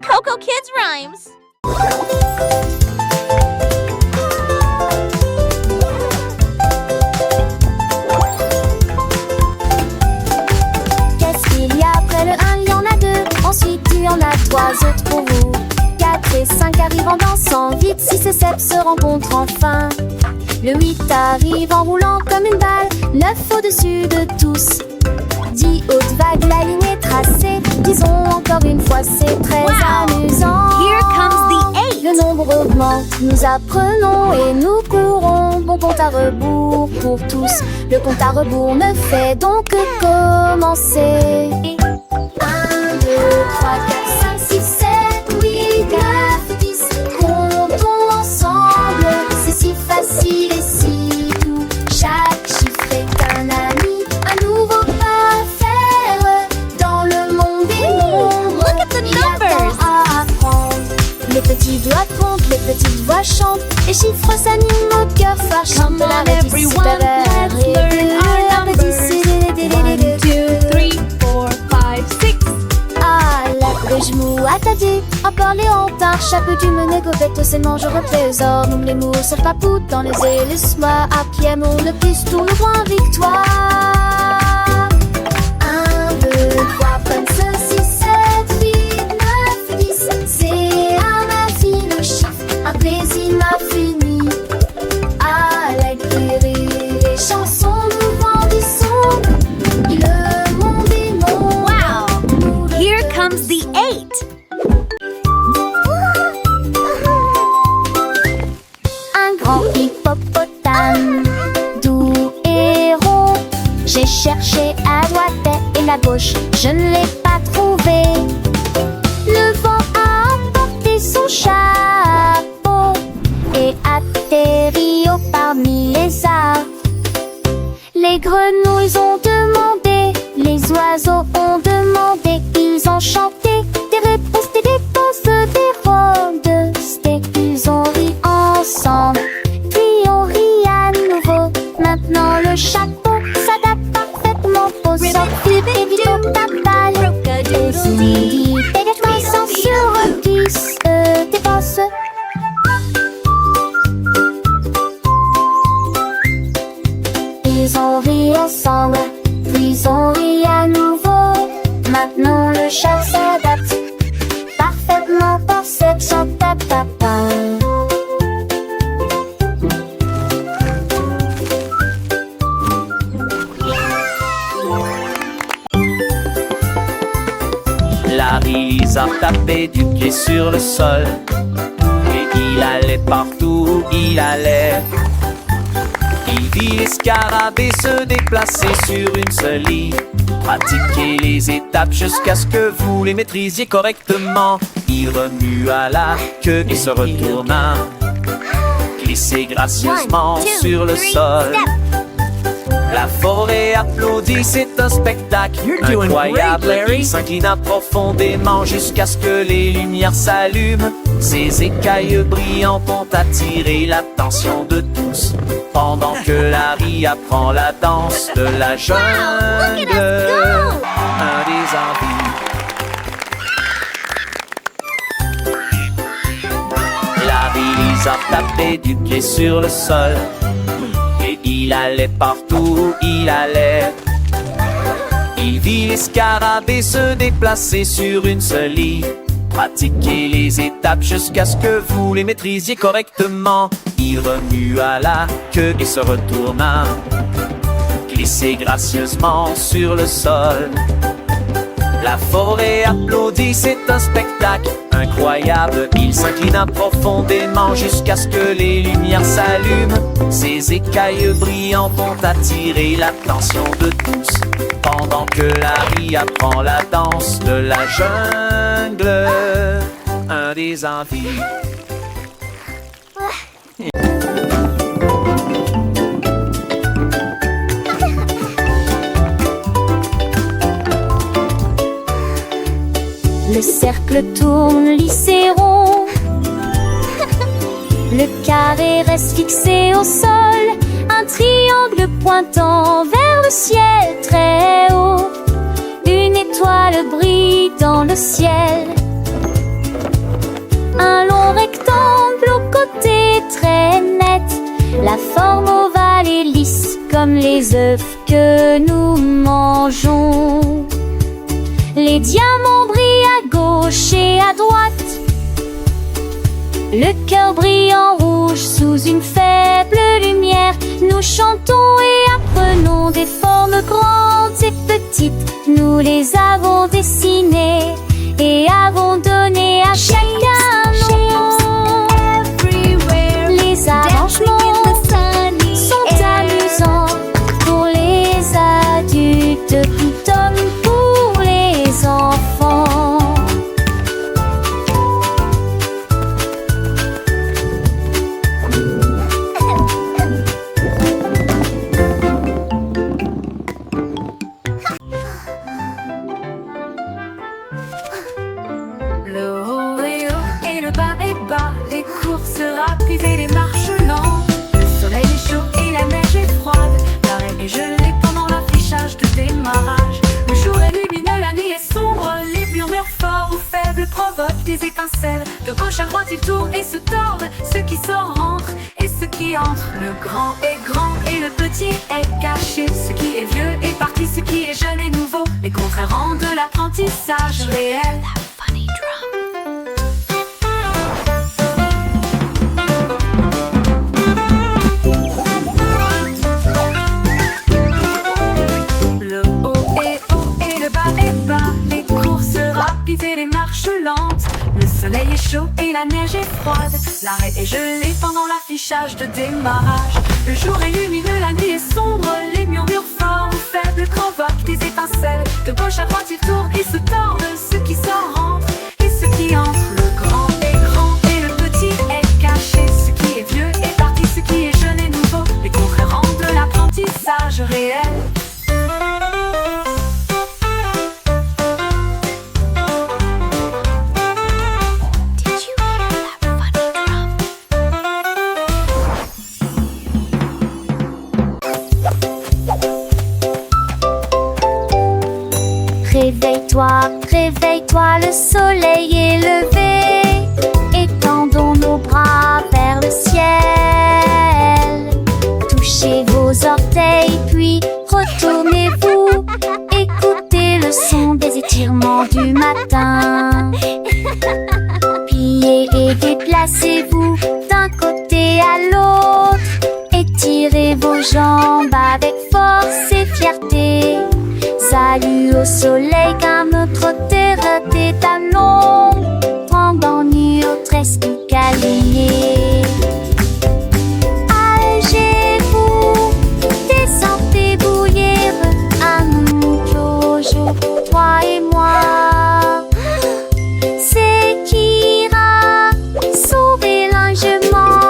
Coco Kids Rhymes. Qu'est-ce qu'il y a après le 1? Il y en a 2. Ensuite il y en a 3 autres pour vous. 4 et 5 arrivent en dansant vite. 6 et 7 se rencontrent enfin. Le 8 arrive en roulant comme une balle. 9 au-dessus de tous. 10 hautes vagues, la ligne est tracée. Disons encore une fois, c'est très amusant. Here comes the 8. Le nombre augmente, nous apprenons et nous courons. Bon compte à rebours pour tous. Le compte à rebours ne fait donc que commencer. 1, 2, 3, 4, 5, 6, 7, 8, 9, 10. Comptons ensemble, c'est si facile et si doux. Chaque chiffre est un ami, un nouveau pas à faire. Dans le monde des nombres, Look at the il y a numbers. tant à apprendre. Les petits doigts comptent, les petites voix chantent. Les chiffres s'animent au cœur fort. Chante Come la on, everyone, let's learn our numbers. 1, 2, 3, 4, 5, 6. Ah, la que je mou attendez. Encore Léontard, chapeau du mené, gobette, c'est mange au trésor. Nous les mots, seul papou dans les ailes, soie. À pied, mon le plus, tout le point victoire. 1, 2, 3, 5, 6, 7, 8, 9, 10. C'est un infini chiffre, un plaisir infini. À l'écrire les chansons, nous grandissons. Le monde est mon. Wow. Here comes the 8. Un grand hippopotame, doux et rond. J'ai cherché à droite et à gauche, je ne l'ai pas trouvé. Le vent a emporté son chapeau et atterri au parmi les arbres. Les grenouilles ont demandé, les oiseaux ont demandé, ils ont chanté des réponses, des rondes, ils ont ri ensemble, puis on rit à nouveau. Maintenant le chapeau s'adapte parfaitement au sort, et vite au tapal. Et si immédiatement sans sur 10 dépense. Ils ont ri ensemble, puis ils ont ri à nouveau. Maintenant le chat s'adapte parfaitement pour cette chante à papa. Larry Lisa tapait du pied sur le sol et il allait partout où il allait. Il vit les scarabées se déplacer sur une seule ligne. Pratiquez les étapes jusqu'à ce que vous les maîtrisiez correctement. Il remua la queue et se retourna. Glissez gracieusement sur le sol. La forêt applaudit, c'est un spectacle incroyable. Il s'inclina profondément jusqu'à ce que les lumières s'allument. Ses écailles brillantes ont attiré l'attention de tous. Pendant que Larry apprend la danse de la jungle, un des envies. Larry Lisa tapait du pied sur le sol et il allait partout où il allait. Il vit les scarabées se déplacer sur une seule ligne. Pratiquez les étapes jusqu'à ce que vous les maîtrisiez correctement. Il remua la queue et se retourna. Glissez gracieusement sur le sol. La forêt applaudit, c'est un spectacle incroyable. Il s'inclina profondément jusqu'à ce que les lumières s'allument. Ses écailles brillantes ont attiré l'attention de tous. Pendant que Larry apprend la danse de la jungle, un des envies. Le cercle tourne, lisse rond. Le carré reste fixé au sol. Un triangle pointant vers le ciel très haut. Une étoile brille dans le ciel. rectangle au côté très net. La forme ovale et lisse comme les œufs que nous mangeons. Les diamants brillent à gauche et à droite. Le cœur brille en rouge sous une faible lumière. Nous chantons et apprenons des formes grandes et petites. Nous les avons dessinées et avons donné à chacun nom. Les arrangements sont amusants pour les adultes tout comme pour les enfants. Le haut est haut et le bas est bas. Les courses rapides et les marches lentes. Le soleil est chaud et la neige est froide. L'arrêt est gelé pendant l'affichage de démarrage. Le jour est lumineux, la nuit est sombre. Les murmures forts ou faibles provoquent des étincelles. De gauche à droite ils tournent et se tordent. Ceux qui sortent rentrent et ceux qui entrent. Le grand est grand et le petit est caché. Ce qui est vieux est parti, ce qui est jeune est nouveau. Les contraires rendent l'apprentissage réel. Le haut est haut et le bas est bas. Les courses rapides et les marches lentes. Le soleil est chaud et la neige est froide. L'arrêt est gelé pendant l'affichage de démarrage. Le jour est lumineux, la nuit est sombre. Les murmures forts ou faibles provoquent des étincelles. De gauche à droite ils tournent et se tordent. Ceux qui sortent rentrent et ceux qui entrent. Le grand est grand et le petit est caché. Ce qui est vieux est parti, ce qui est jeune est nouveau. Les contraires rendent l'apprentissage réel. Réveille-toi, réveille-toi, le soleil est levé. Étendons nos bras vers le ciel. Touchez vos orteils, puis retournez-vous. Écoutez le son des étirements du matin. Pliez et déplacez-vous d'un côté à l'autre. Étirez vos jambes avec force et fierté. Salut au soleil qu'un autre terre tes talons. Pendant nuit au tresque câliné. Allégez-vous, descendez bouillir. Un nouveau jour pour toi et moi. C'est qui ira sauver l'enjement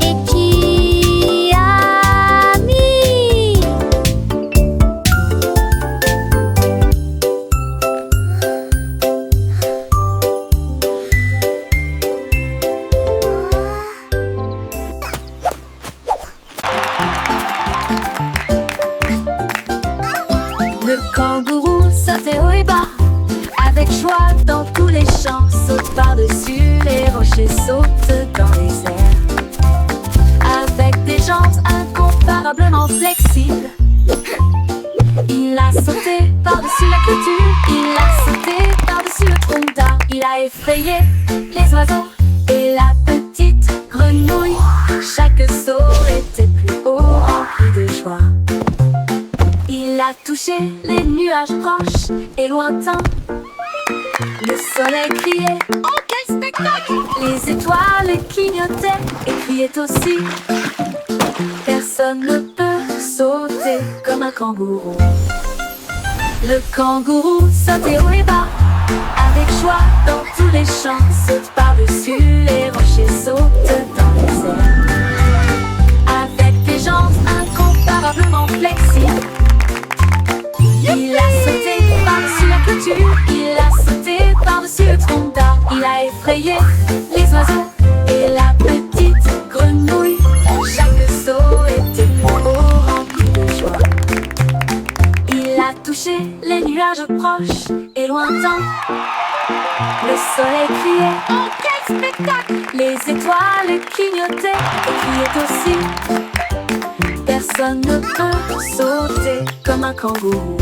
et qui a mis. Le kangourou sautait haut et bas, avec joie dans tous les champs. Saute par-dessus les rochers, saute dans les airs. Avec des jambes incomparablement flexibles, il a sauté par-dessus la clôture. Il a sauté par-dessus le tronc d'arbre. Il a effrayé les oiseaux et la petite grenouille. Chaque saut était plus haut, rempli de joie. Il a touché les nuages proches et lointains. Le soleil criait, oh quel spectacle! Les étoiles clignotaient et criaient aussi. Personne ne peut sauter comme un kangourou. Le kangourou sautait haut et bas, avec joie dans tous les champs. Saute par-dessus les rochers, saute dans les airs. Avec des jambes incomparablement flexibles, il a sauté par-dessus la clôture. Il a sauté par-dessus le tronc d'arbre. Il a effrayé les oiseaux et la petite grenouille. Chaque saut était plus haut, rempli de joie. Il a touché les nuages proches et lointains. Le soleil criait, oh quel spectacle. Les étoiles clignotaient et criaient aussi. Personne ne peut sauter comme un kangourou.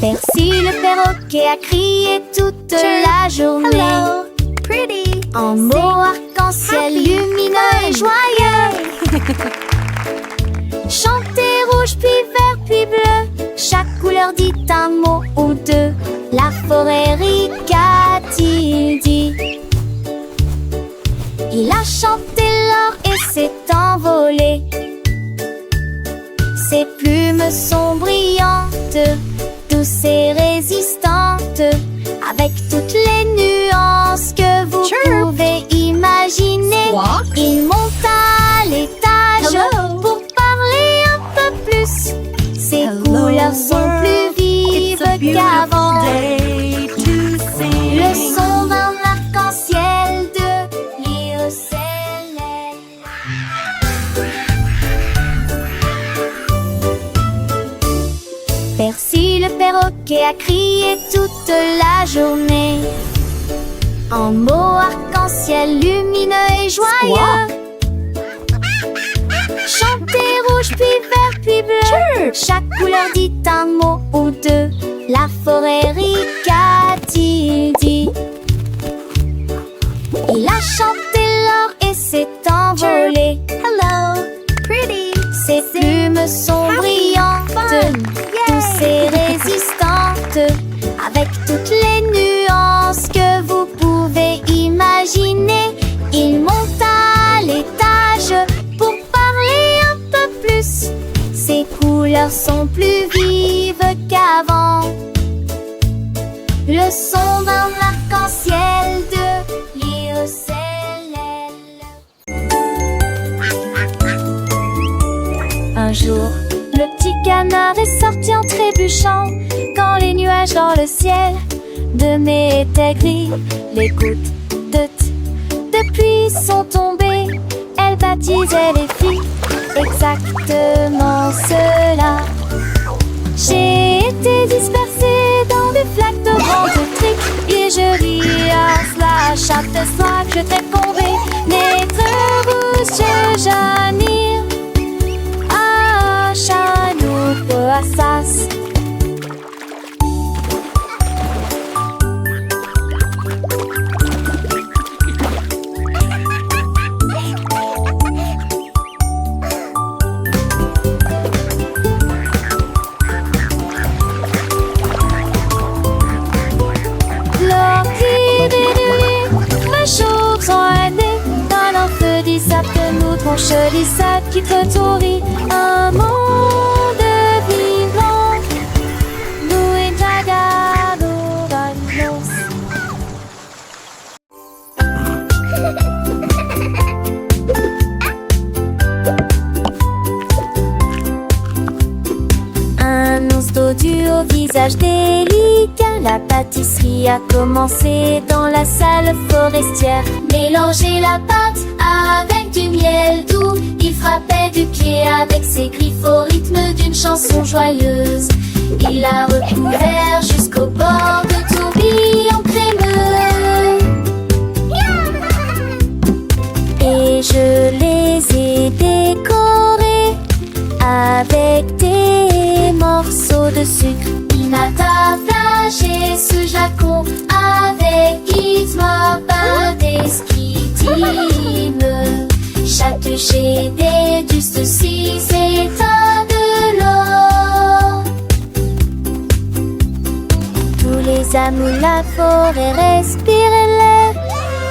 Percy le perroquet a crié toute la journée. Hello, pretty. En mots arc-en-ciel lumineux et joyeux. Chantez rouge puis vert puis bleu. Chaque couleur dit un mot ou deux. La forêt rit, qu'a-t-il dit? Il a chanté l'or et s'est envolé. Ses plumes sont brillantes, douces et résistantes, avec toutes les nuances que vous pouvez imaginer. Squawk. Il monte à l'étage Hello. pour parler un peu plus. Ses couleurs sont plus vives qu'avant. Le son d'un arc-en-ciel de l'Iocélène. Percy le perroquet a crié toute la journée. En mots arc-en-ciel lumineux et joyeux. Chantez rouge puis vert puis bleu. Chaque couleur dit un mot ou deux. La forêt rit, qu'a-t-il dit? Il a chanté l'or et s'est envolé. Hello, pretty. Ses plumes sont brillantes, douces et résistantes, avec toutes les nuances que vous pouvez imaginer. Il monte à l'étage pour parler un peu plus. Ses couleurs sont plus vives qu'avant. Le son d'un arc-en-ciel de l'Iocélène. Un jour, le petit canard est sorti en trébuchant. Quand les nuages dans le ciel de mai étaient gris, les gouttes de pluie sont tombées. Elles baptisaient les filles, exactement cela. J'ai été dispersée dans des flaques de grandes triques, et je ris à cela chaque fois que je t'ai tombé. Naître rouge, Janir, à Chanou, Assas. Je dis ça qui te tourit, un monde vivant, nous et Jagado Vanos. Un ours dodu au visage délicat, la pâtisserie a commencé dans la salle forestière. Mélanger la pâte avec du miel doux, il frappait du pied avec ses griffes au rythme d'une chanson joyeuse. Il a recouvert jusqu'au bord de tourbillons crémeux. Et je les ai décorés avec des morceaux de sucre. Il m'a partagé ce jacon avec Gizmo, pas d'esquitime. Chatouché des dustes 6 états de l'or. Tous les amours de la forêt respiraient l'air.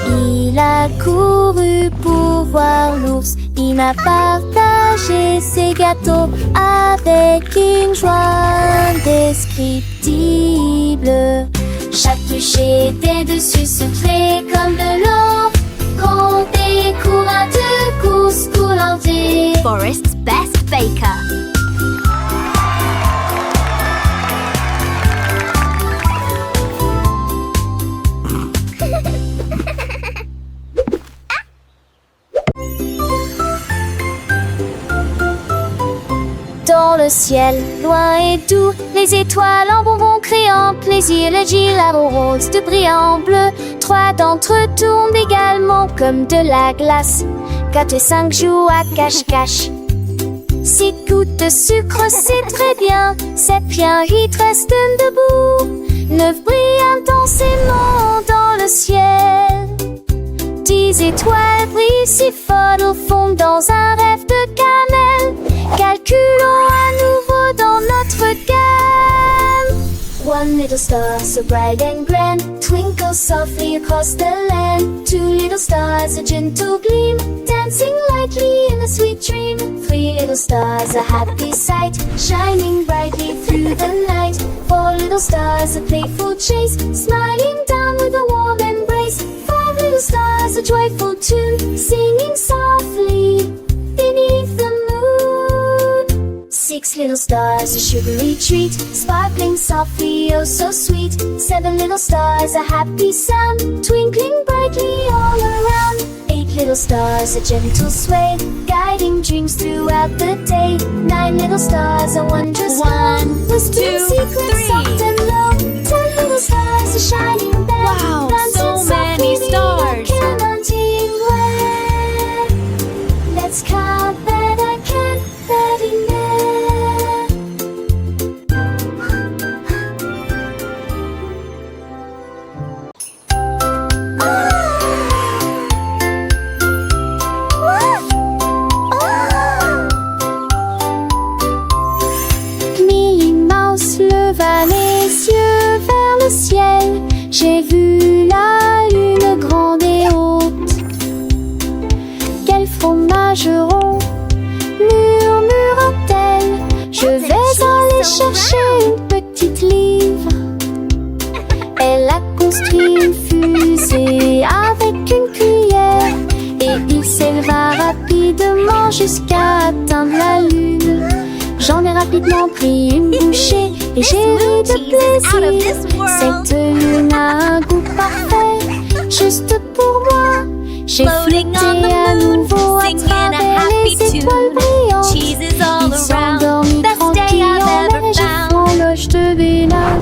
Il a couru pour voir l'ours. Il m'a partagé ses gâteaux avec une joie indescriptible. Chatouché des dessus secrets comme de l'or. Quand des courants de course coulent Forest's best baker. Dans le ciel, loin et doux, les étoiles en bonbons créant plaisir, le gilabo rose de brillant bleu. 3 d'entre eux tournent également comme de la glace. 4 et 5 jouent à cache-cache. 6 gouttes de sucre, c'est très bien. 7 rien, 8 restent debout. 9 brillent intensément dans le ciel. 10 étoiles brillent si fort au fond dans un rêve de cannelle. Calculons à nouveau dans notre gamme. 1 little star so bright and grand twinkles softly across the land. 2 little stars a gentle gleam dancing lightly in a sweet dream. 3 little stars a happy sight shining brightly through the night. 4 little stars a playful chase smiling down with a warm embrace. 5 little stars a joyful tune singing softly beneath the moon. 6 little stars a sugary treat sparkling softly, oh so sweet. 7 little stars a happy sound twinkling brightly all around. 8 little stars a gentle sway guiding dreams throughout the day. 9 little stars a wondrous glow whispering secrets soft and low. 10 little stars a shining bell Wow, dancing so many softly stars. counting where. Let's count that I can't let it know. Minnie Mouse leva les yeux vers le ciel. J'ai vu la lune grande et haute. Quel fromage rond, murmura-t-elle. Je vais aller chercher une petite livre. Elle a construit une fusée avec une cuillère et il s'éleva rapidement jusqu'à atteindre la lune. J'en ai rapidement pris une bouchée et j'ai ri de plaisir. Cette lune a un goût parfait, juste pour moi. J'ai Floating flotté on the à moon, nouveau à singing a travers happy les étoiles tune. brillantes. Cheeses all Il s'est around, endormi best day tranquille I've en ever neige found. et franloche de Bénard.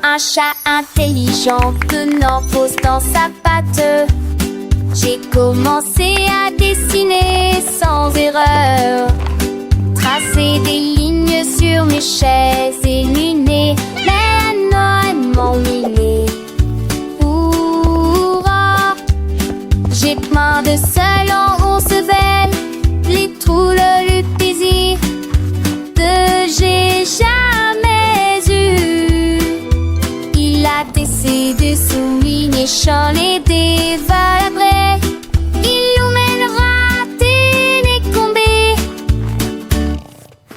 Un chat intelligent tenant pause dans sa patte. J'ai commencé à dessiner sans erreur, tracer des lignes sur mes chaises et lunées. Mais Noël m'ennuyait. Hurrah! J'ai plein de seuls en Roncevelle, les trous, le plaisir que j'ai jamais eu. Il a tessé des soulignés, chants et des valabrés. Il nous mènera décombés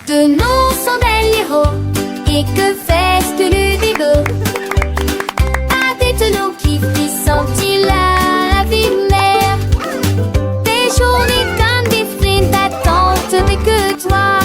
de nos sandales héros. Et que fait-ce que le bigot? Avec nos qui frissent-ils à la vie mère? Des journées comme des frites d'attente, mais que toi.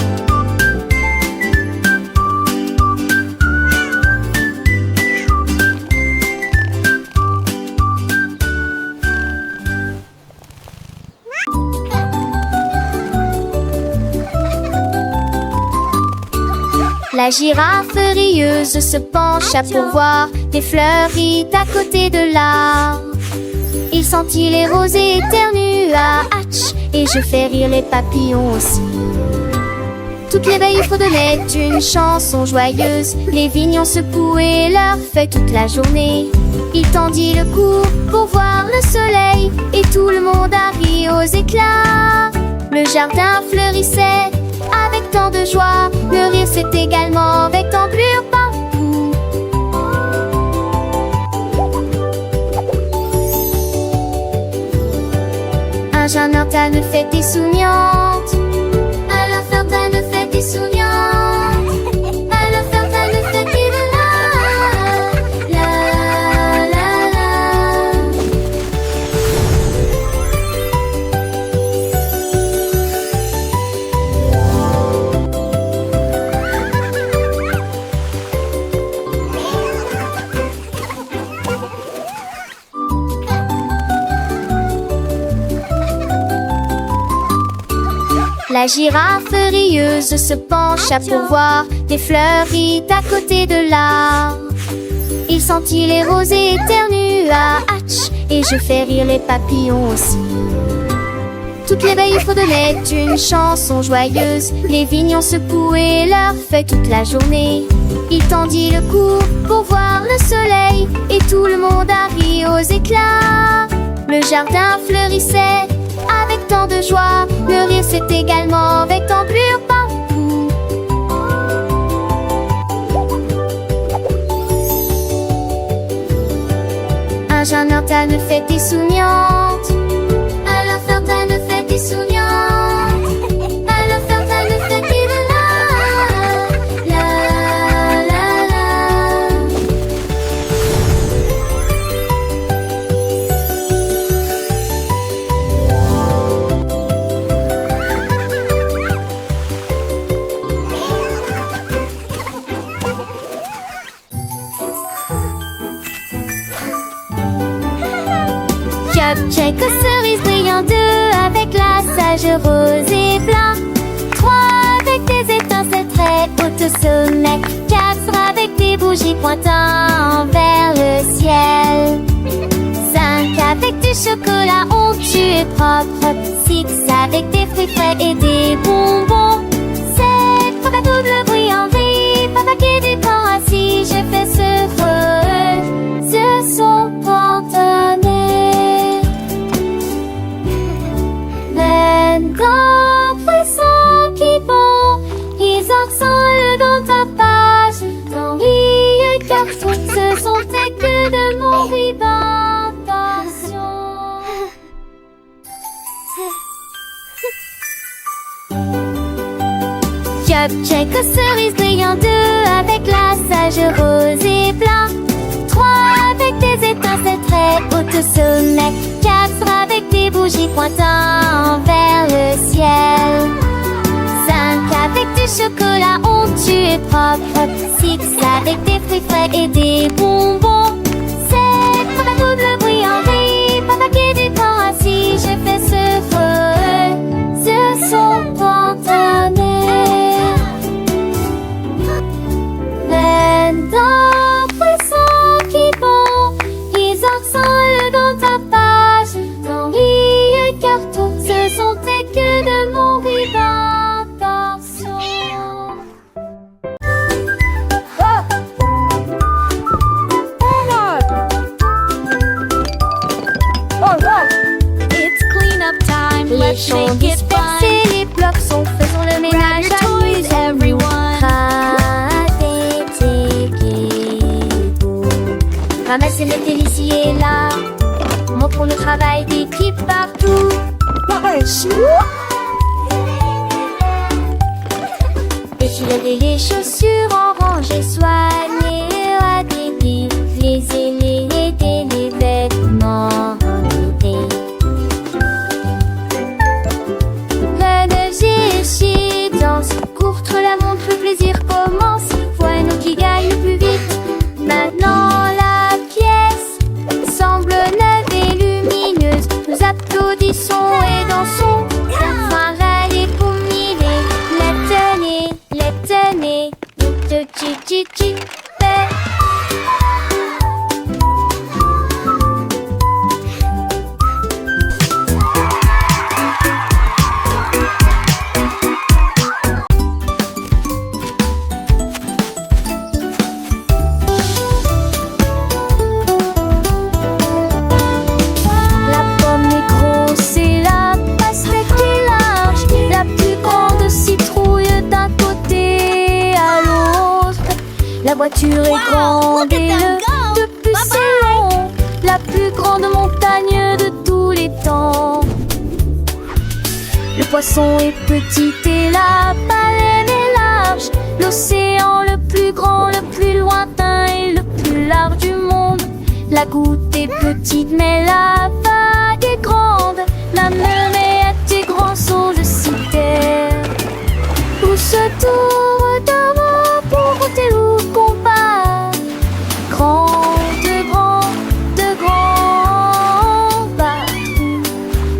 La girafe rieuse se pencha pour voir des fleuries à côté de l'arbre. Il sentit les rosées éternua, hatch, et je fais rire les papillons aussi. Toutes les veilles fredonnaient une chanson joyeuse. Les vignons secouaient leurs feuilles toute la journée. Il tendit le cou pour voir le soleil, et tout le monde a ri aux éclats. Le jardin fleurissait avec tant de joie, le rire s'est également avec d'ampleur partout. fête insouciante. Alors Ferdinand ne fête insouciante. Alors Ferdinand ne fête que de la la la. La girafe rieuse se pencha pour voir des fleuries à côté de l'arbre. Il sentit les rosées éternua, hatch, et je fais rire les papillons aussi. Toutes les veilles fredonnaient une chanson joyeuse. Les vignes ont secoué leurs feuilles toute la journée. Il tendit le cou pour voir le soleil, et tout le monde a ri aux éclats. Le jardin fleurissait avec tant de joie, le rire c'est également avec d'ampleur partout. Un jardin ne fête insouciante. Alors Ferdinand ne fête insouciante. Alors Ferdinand ne fête que de la la la. Cupcake aux cerises brillant, 2 avec la sage rose et blanc, 3 avec des étincelles très hautes au sommet, 4 avec des bougies pointant vers le ciel, 5 avec du chocolat onctueux et propre, 6 avec des fruits frais et des bonbons, 7 papa double brillant, 8 papa qui est du pain assis. Je fais ce son cantonné. D'entre ceux qui vont, ils ensemble dans ta page. Dans les cartons, ce sont tes que de mon inventation. Cupcake aux cerises brillant, 2 avec la sage rose et blanc, 3 avec des étincelles très hautes au sommet, 4 avec des bougies pointant vers le ciel, 5 avec du chocolat onctueux et propre, 6 avec des fruits frais et des bonbons, 7 papa double brillant, 8 papa qui est du pain assis. Je fais ce son cantonné. D'entre ceux qui vont, ils ensemble dans ta page. Dans les cartons, ce sont tes que de mon inventation. It's cleanup time. Les Let's champs make it fun. dispersés, les blocs sont faits, faisons le Grab ménage your à toys, everyone. Ramassez les télés ici et là. Montrons le travail d'équipe partout. Étirer les chaussures en rangée, soigner à des billes, les aînés, aider les vêtements remettés. La neige est danse, courte la montre, le plaisir commence. Voilà qui gagne le plus vite. Maintenant la pièce semble neuve et lumineuse. Nous applaudissons et dansons. Enfin râler pour mille. Les tenez, chi. La pomme est grosse et la pastèque est large. La plus grande citrouille d'un côté à l'autre. La voiture est grande et le de plus c'est long. La plus grande montagne de tous les temps. poisson est petit et la baleine est large. L'océan le plus grand, le plus lointain et le plus large du monde. La goutte est petite mais la vague est grande. La mer est grand saut de citerre. Tous autour de moi pour goûter ou combat. De grands bateaux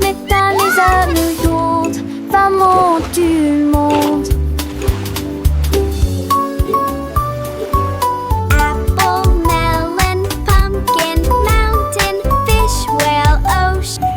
mettent les âmes d'onde, femmes du monde. Apple, melon, pumpkin, mountain, fish, whale, ocean.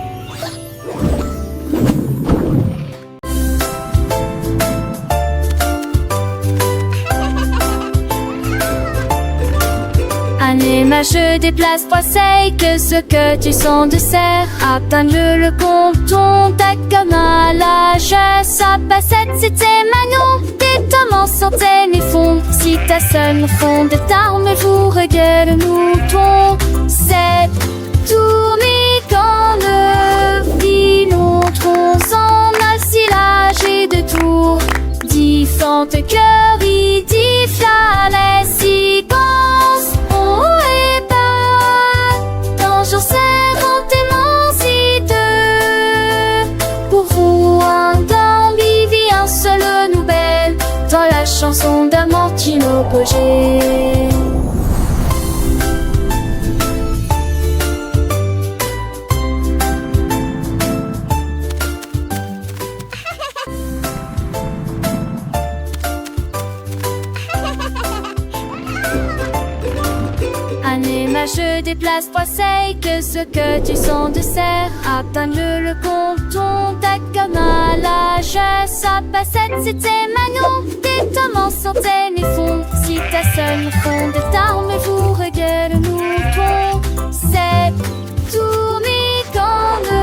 Anéma, je déplace trois seils, que ce que tu sens de serre. Atteins-le le compton, ta comme à l'âge. Sa passette, c'était Manon. Tes tomes centaines et fond. Si ta sonne fond de tarme, vous regarde le mouton. C'est tourné quand le filon tronce en assilage et de tour. Différentes cœurs, il dit les séquences. Bonjour, c'est immensité. Pour vous, un d'ambivi, un seul nouvelle. Dans la chanson d'Amortino Pogé. Anéma, je déplace trois seils, que ce que tu sens de serre. Atteins-le le compton, ta comme à l'âge. Sa passette, c'était Manon. Tes tomes centaines et fond. Si ta sonne fond de tarme, vous regarde le mouton. C'est tourné quand le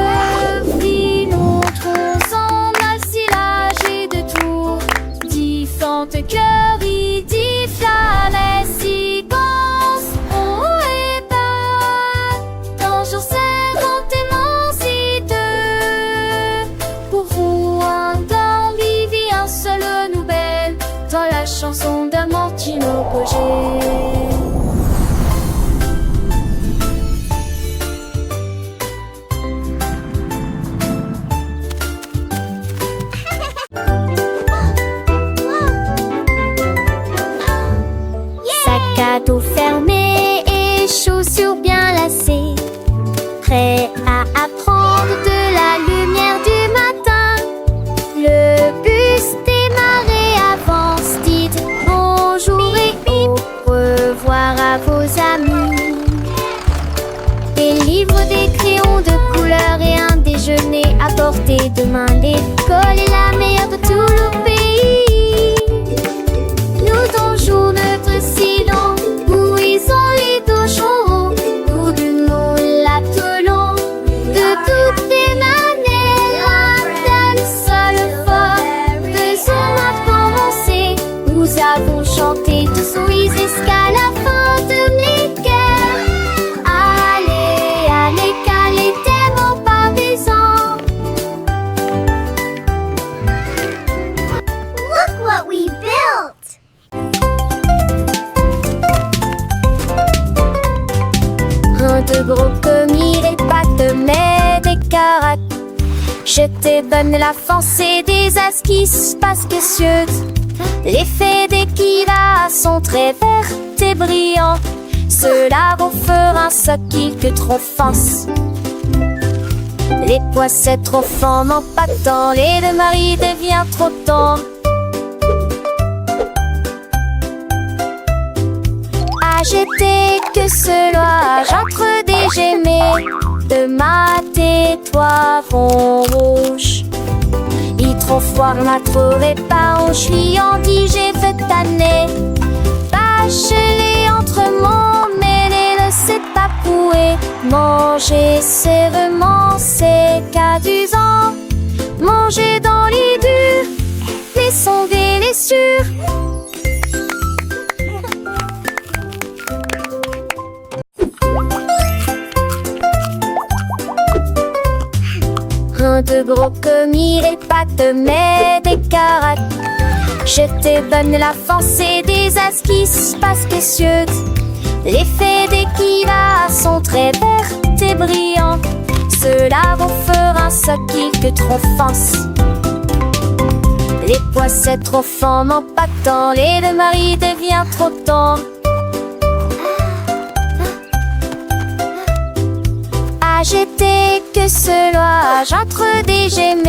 filon tronce en assilage et de tour. Différentes cœurs, il dit les séquences. Bonjour, c'est immensité. Pour vous, un d'ambivi, un seul nouvelle. Dans la chanson d'Amortino Pogé. Sac à dos fermé et chaussures bien lacées. Prêt à apprendre de la lumière du matin. Le bus démarre avance. Dites bonjour et au revoir à vos amis. Des livres, des crayons de couleur et un déjeuner à portée de main. L'école est la meilleure de tout le pays. Nous donjons notre silence. Où ils ont les dos chauds. Nous nous l'appelons de toutes les manières. Un seul fort. Faisons-moi commencer. Nous avons chanté tous oui jusqu'à la fin de mes cœurs. Allez, allez, calez tes mots partisans. Look what we built! Un de gros commis, les pattes, mais des caracs. Je te donne la foncée des esquisses parce que cieuses. Les faits d'équila sont très verts et brillants. Cela vous fera un soquille que trop fonce. Les poissets trop fins m'empactant, les deux maris devient trop tendres. J'étais que cela, j'entre des gemets de ma tais-toi vont rouge. Il trop froid, m'a trouvé pas, je suis en dit, j'ai fait tanner. Bâche-les entre mon mêlé, ne sait pas pouer. Manger, c'est vraiment, c'est cadusant. Manger dans les durs, les sonder, les sûrs. besoin de brocoli et pâtes, mais des carottes. Je te donne la force et des astuces pas spécieuses. L'effet des kivas sont très vertes et brillantes. Cela vous fera ce qui trop force. Les poissettes trop forts m'empactant, les deux maris devient trop tendre. Agiter que cela, j'entre des gemmes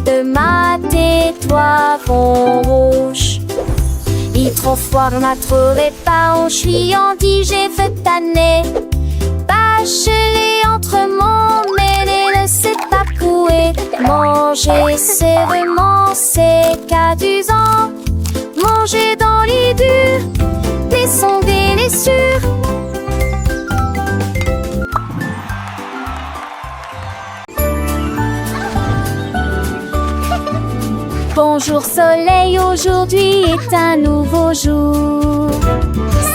de ma toi vont rouge. Il trop froid, on a trouvé pas, on dit j'ai fait tanner. Bachelé entre mon mêlé, ne sait pas couer. Manger c'est vraiment c'est cadusant. Manger dans les durs, les sons des blessures. Bonjour soleil, aujourd'hui est un nouveau jour.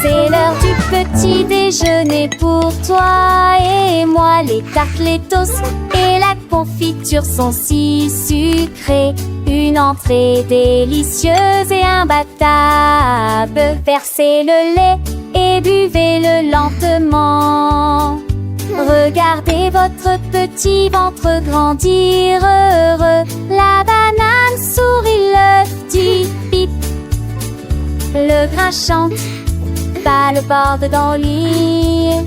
C'est l'heure du petit déjeuner pour toi et moi. Les tartes, les toasts et la confiture sont si sucrées. Une entrée délicieuse et imbattable. Versez le lait et buvez-le lentement. Regardez votre petit ventre grandir heureux. La banane sourit, l'œuf dit pip. Le grain chante, pas le bord dans le lit.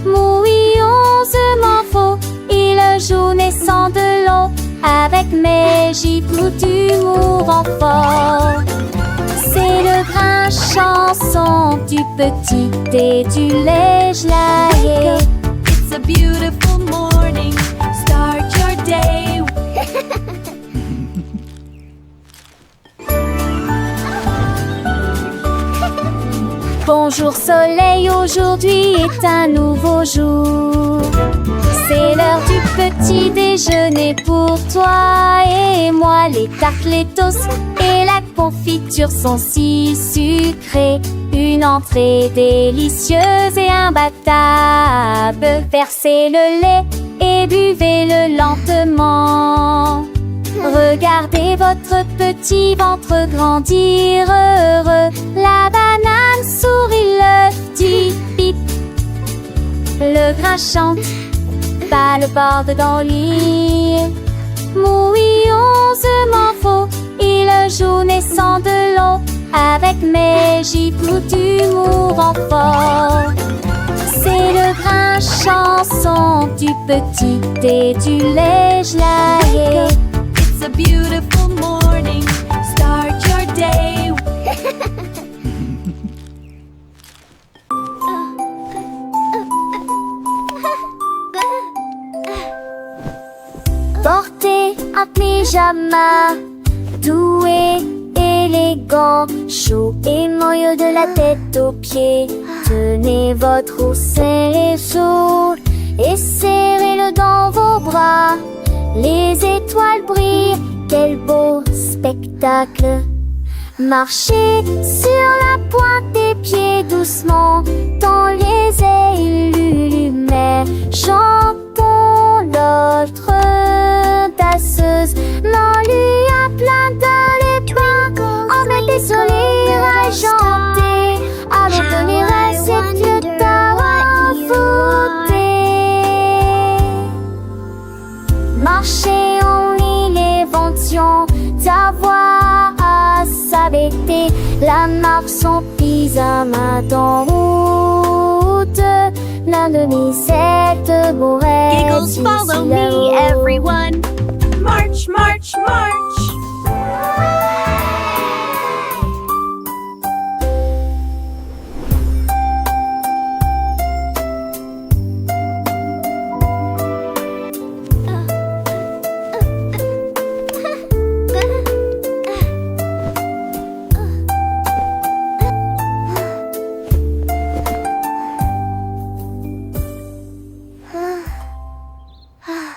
Mouillonsement faux, il joue naissant de l'eau. Avec mes gifles d'humour en fort. C'est le grain chanson du petit et du lait gelé. It's a beautiful morning. Start your day. Bonjour soleil, aujourd'hui est un nouveau jour. C'est l'heure du petit déjeuner pour toi et moi. Les tartes, les toasts et la confiture sont si sucrées. Une entrée délicieuse et imbattable. Versez le lait et buvez-le lentement. Regardez votre petit ventre grandir heureux. La banane sourit, l'œuf dit pip. Le grain chante, pas le bord dans le lit. Mouillonsement faux, il joue naissant de l'eau. Avec mes gifles d'humour en fort. C'est le grain chanson du petit et du lait gelé. It's a beautiful morning. Start your day. Portez un pyjama doux et élégant, chaud et moelleux de la tête aux pieds. Tenez votre oursin chaud et serrez-le dans vos bras. Les étoiles brillent, quel beau spectacle. Marchez sur la pointe des pieds doucement dans les ailes lumières. Chantons notre danseuse. Non, lui a plein dans les bains. En des sourires à chanter. Allons donner à cette vieux dame envoûtée. Marchez en l'évention, ta voix à s'abaisser. La marque son pyjama dans route. L'un de mes sept bourrées. Giggles, follow me, everyone. March, march, march.